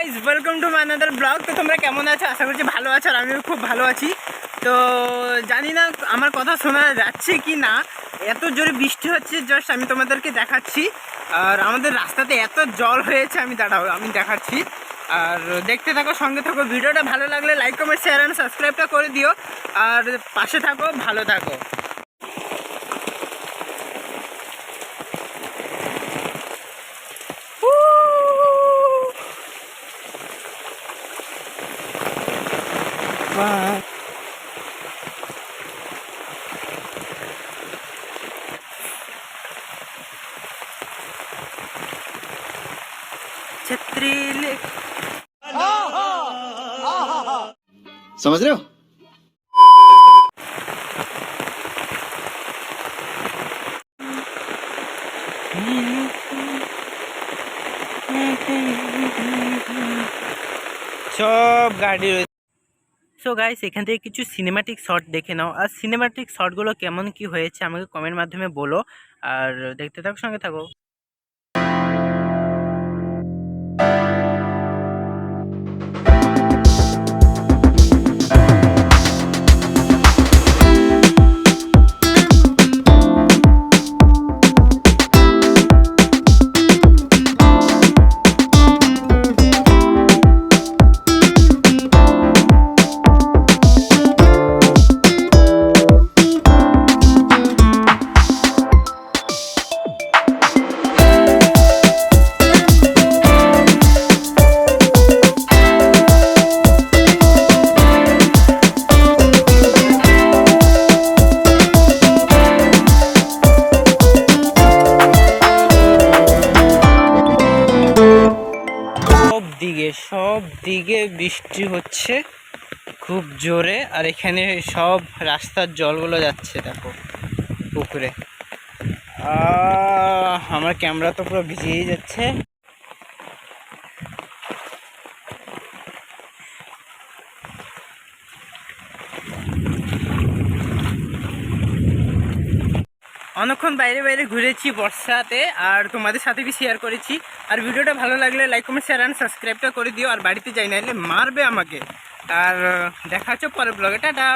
Guys welcome to my another blog. তো তোমরা কেমন আছো? আশা করছি ভালো আছো, আর আমিও খুব ভালো আছি। তো জানি না আমার কথা শোনা যাচ্ছে কি না, এত জোরে বৃষ্টি হচ্ছে, জাস্ট আমি তোমাদেরকে দেখাচ্ছি। আর আমাদের রাস্তাতে এত জল হয়েছে, আমি দেখাচ্ছি। আর দেখতে থাকো, সঙ্গে থাকো। ভিডিওটা ভালো লাগলে লাইক কমেন্ট শেয়ার অ্যান্ড সাবস্ক্রাইবটা করে দিও, আর পাশে থাকো, ভালো থাকো। छतरी ले समझ रहे हो। সব গাড়ি। সো গাইস, এখান থেকে কিছু সিনেমাটিক শট দেখে নাও, আর সিনেমাটিক শটগুলো কেমন কি হয়েছে আমাকে কমেন্ট মাধ্যমে বলো। আর দেখতে থাকো, সঙ্গে থাকো। সব দিকে বৃষ্টি হচ্ছে খুব জোরে, আর এখানে সব রাস্তার জলগুলো যাচ্ছে, দেখো পুকুরে। আমার ক্যামেরা তো পুরো ভিজেই যাচ্ছে। অনেকক্ষণ বাইরে বাইরে ঘুরেছি বর্ষাতে, আর তোমাদের সাথে শেয়ার করেছি। আর ভিডিওটা ভালো লাগলে লাইক কমেন্ট শেয়ার অ্যান্ড সাবস্ক্রাইবটা করে দিও। আর বাড়িতে যাই না, এলে মারবে আমাকে। আর দেখা হচ্ছে পরের ব্লগে, টাটা।